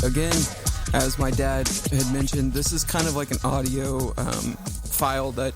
again, as my dad had mentioned, this is kind of like an audio file that,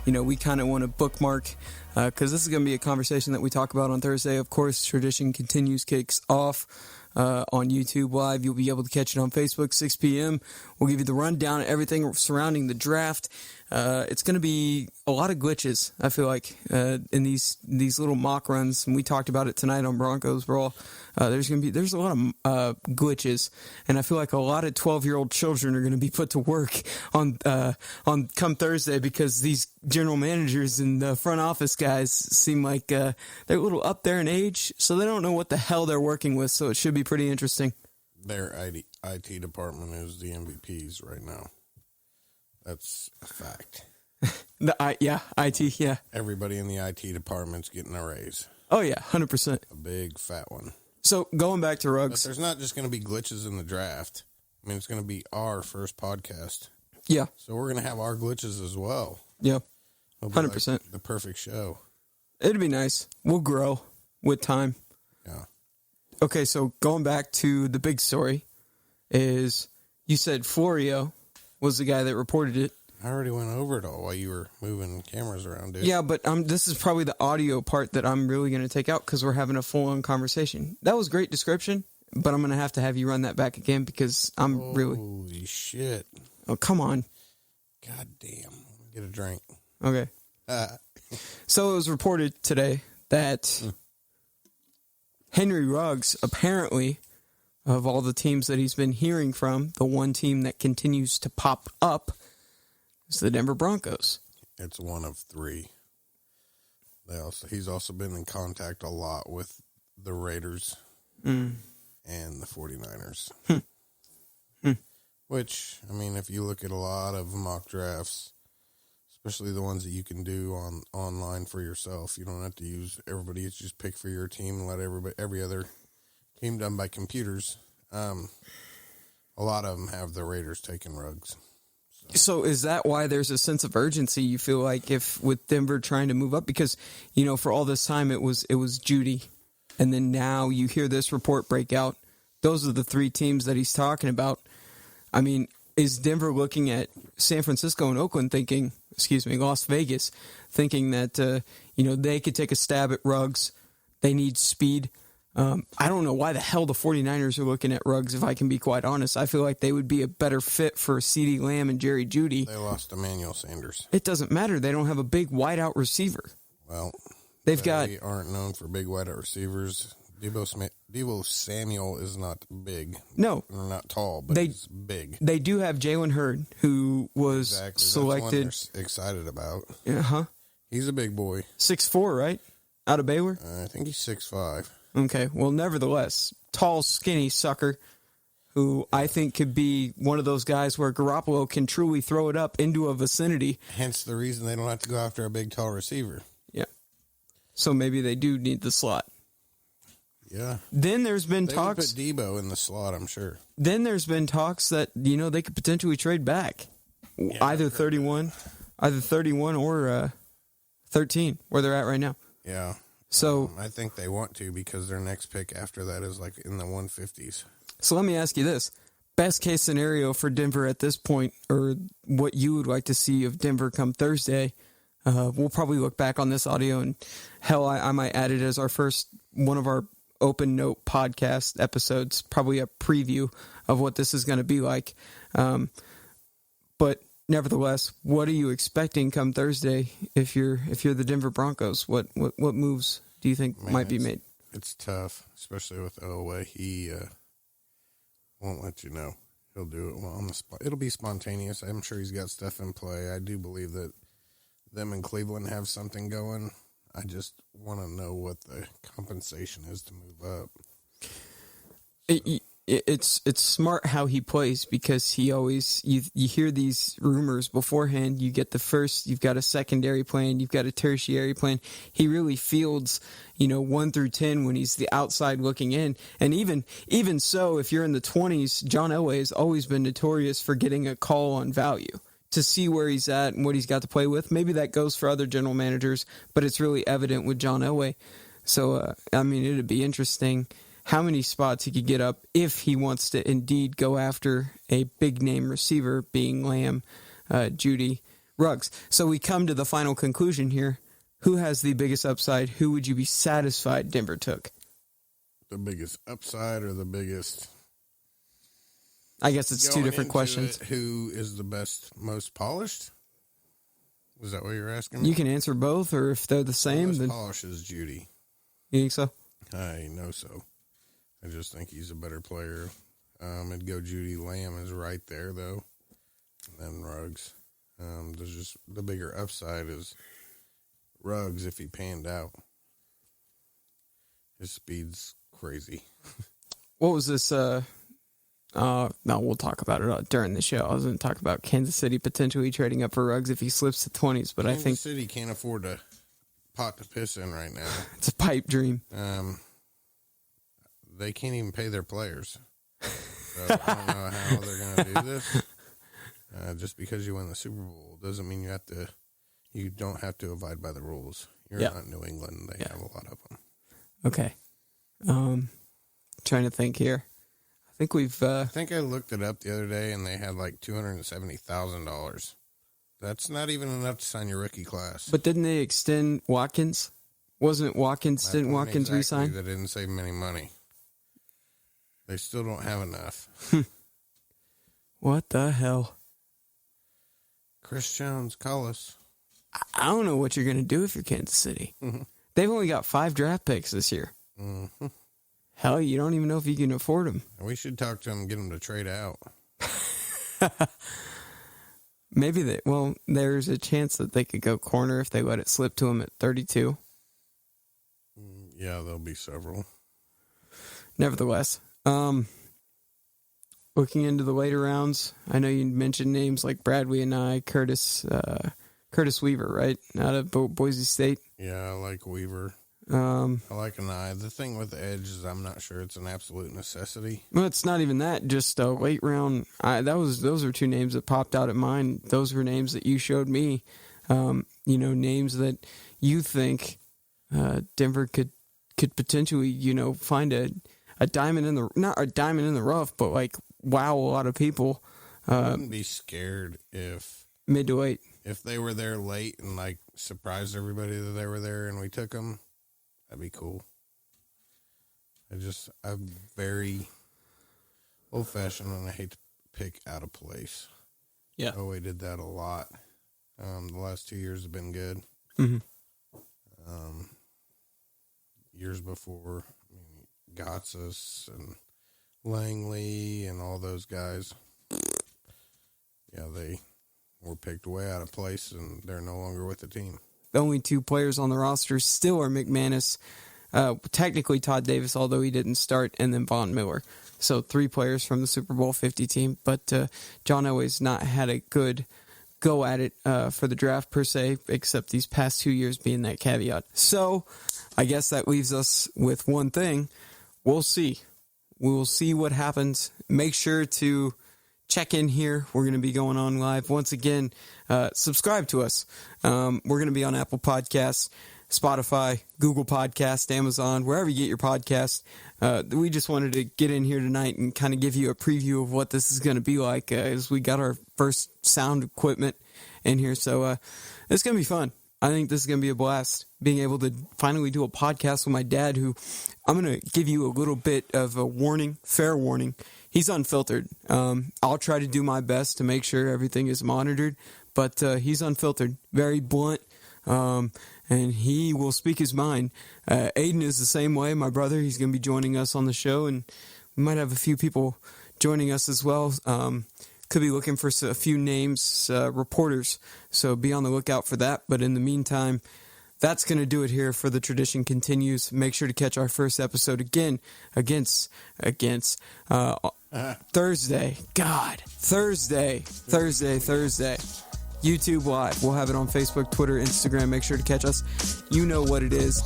we kind of want to bookmark because this is going to be a conversation that we talk about on Thursday. Of course, Tradition Continues kicks off on YouTube Live. You'll be able to catch it on Facebook, 6 p.m. We'll give you the rundown of everything surrounding the draft. It's going to be a lot of glitches, I feel like, in these little mock runs. And we talked about it tonight on Broncos Brawl. There's a lot of glitches, and I feel like a lot of 12-year-old children are going to be put to work on come Thursday because these general managers and the front office guys seem like they're a little up there in age, so they don't know what the hell they're working with. So it should be pretty interesting. Their IT department is the MVPs right now. That's a fact. IT, yeah. Everybody in the IT department's getting a raise. Oh yeah, 100%. A big fat one. So going back to Ruggs, but there's not just going to be glitches in the draft. I mean, it's going to be our first podcast. Yeah. So we're going to have our glitches as well. Yeah. 100%. Like the perfect show. It'd be nice. We'll grow with time. Yeah. Okay, so going back to the big story is you said Florio was the guy that reported it. I already went over it all while you were moving cameras around, dude. Yeah, but this is probably the audio part that I'm really going to take out because we're having a full-on conversation. That was great description, but I'm going to have you run that back again because I'm really... Holy shit. Oh, come on. God damn. Get a drink. Okay. So it was reported today that Henry Ruggs, apparently, of all the teams that he's been hearing from, the one team that continues to pop up is the Denver Broncos. It's one of three. He's also been in contact a lot with the Raiders and the 49ers. Which, I mean, if you look at a lot of mock drafts, especially the ones that you can do online for yourself, you don't have to use everybody. It's just pick for your team and let every other team done by computers. A lot of them have the Raiders taking Ruggs. So is that why there's a sense of urgency, you feel like, if with Denver trying to move up? Because, for all this time it was Judy, and then now you hear this report break out. Those are the three teams that he's talking about. I mean, is Denver looking at San Francisco and Oakland Las Vegas, thinking that, they could take a stab at Ruggs? They need speed. I don't know why the hell the 49ers are looking at Ruggs, if I can be quite honest. I feel like they would be a better fit for CeeDee Lamb and Jerry Jeudy. They lost Emmanuel Sanders. It doesn't matter. They don't have a big wideout receiver. They aren't known for big wideout receivers. Deebo Samuel is not big. No. They're not tall, but he's big. They do have Jalen Hurd, who was selected. That's one they're excited about. Uh-huh. He's a big boy. 6'4", right? Out of Baylor? I think he's 6'5". Okay, well, nevertheless, tall, skinny sucker who I think could be one of those guys where Garoppolo can truly throw it up into a vicinity. Hence the reason they don't have to go after a big, tall receiver. Yeah. So maybe they do need the slot. Yeah. Then there's been talks. They would put Debo in the slot, I'm sure. Then there's been talks that, they could potentially trade back. Yeah, either 31 or 13, where they're at right now. Yeah. So I think they want to because their next pick after that is like in the 150s. So let me ask you this. Best case scenario for Denver at this point, or what you would like to see of Denver come Thursday. We'll probably look back on this audio, and hell, I might add it as one of our open note podcast episodes, probably a preview of what this is going to be like. But nevertheless, what are you expecting come Thursday if you're the Denver Broncos? What moves do you think might be made? It's tough, especially with Elway. He won't let you know. He'll do it on the spot. It'll be spontaneous. I'm sure he's got stuff in play. I do believe that them in Cleveland have something going. I just want to know what the compensation is to move up. It's smart how he plays because he always, you hear these rumors beforehand. You get the first, you've got a secondary plan, you've got a tertiary plan. He really fields, 1 through 10 when he's the outside looking in. And even so, if you're in the 20s, John Elway has always been notorious for getting a call on value to see where he's at and what he's got to play with. Maybe that goes for other general managers, but it's really evident with John Elway. So, it'd be interesting how many spots he could get up if he wants to indeed go after a big-name receiver, being Lamb, Judy, Ruggs. So we come to the final conclusion here. Who has the biggest upside? Who would you be satisfied Denver took? The biggest upside or the biggest... I guess it's two different questions. Who is the best, most polished? Was that what you're asking me? You can answer both, or if they're the same, then... Most polished is Judy. You think so? I know so. I just think he's a better player. I'd go Judy. Lamb is right there, though. And then Ruggs. There's just the bigger upside is Ruggs if he panned out. His speed's crazy. What was this? No, we'll talk about it during the show. I was going to talk about Kansas City potentially trading up for Ruggs if he slips to 20s, but I think Kansas City can't afford a pot to piss in right now. It's a pipe dream. They can't even pay their players. So I don't know how they're going to do this. Just because you win the Super Bowl doesn't mean you don't have to abide by the rules. You're not New England. They have a lot of them. Okay. Trying to think here. I think I looked it up the other day, and they had like $270,000. That's not even enough to sign your rookie class. But didn't they extend Watkins? Didn't Watkins resign? They didn't save them any money. They still don't have enough. What the hell? Chris Jones, call us. I don't know what you're going to do if you're Kansas City. Mm-hmm. They've only got 5 draft picks this year. Mm-hmm. Hell, you don't even know if you can afford them. We should talk to them and get them to trade out. Maybe there's a chance that they could go corner if they let it slip to them at 32. Yeah, there'll be several. Nevertheless, looking into the later rounds, I know you mentioned names like Bradley and I, Curtis Weaver, right? Out of Boise State. Yeah, I like Weaver. I like an eye. The thing with the edge is I'm not sure it's an absolute necessity. Well, it's not even that. Just a late round. Those are 2 names that popped out at mine. Those were names that you showed me. Names that you think Denver could potentially, find a diamond in the, not a diamond in the rough, but like wow a lot of people. I wouldn't be scared if mid to late. If they were there late and like surprised everybody that they were there and we took them. That'd be cool. I'm very old-fashioned and I hate to pick out of place. Yeah. Oh, we did that a lot. The last 2 years have been good. Mm-hmm. Years before, Gotsis and Langley and all those guys. Yeah, they were picked way out of place and they're no longer with the team. The only 2 players on the roster still are McManus, technically Todd Davis, although he didn't start, and then Von Miller. So 3 players from the Super Bowl 50 team. But John Elway's not had a good go at it for the draft per se, except these past 2 years being that caveat. So I guess that leaves us with one thing. We'll see. We will see what happens. Make sure to check in here. We're going to be going on live. Once again, subscribe to us. We're going to be on Apple Podcasts, Spotify, Google Podcasts, Amazon, wherever you get your podcasts. We just wanted to get in here tonight and kind of give you a preview of what this is going to be like as we got our first sound equipment in here. So it's going to be fun. I think this is going to be a blast, being able to finally do a podcast with my dad, who I'm going to give you a little bit of a warning, fair warning. He's unfiltered. I'll try to do my best to make sure everything is monitored, but he's unfiltered, very blunt, and he will speak his mind. Aydan is the same way, my brother. He's going to be joining us on the show, and we might have a few people joining us as well. Could be looking for a few names, reporters, so be on the lookout for that. But in the meantime, that's going to do it here for The Tradition Continues. Make sure to catch our first episode again against Thursday. Thursday. YouTube Live. We'll have it on Facebook, Twitter, Instagram. Make sure to catch us. You know what it is.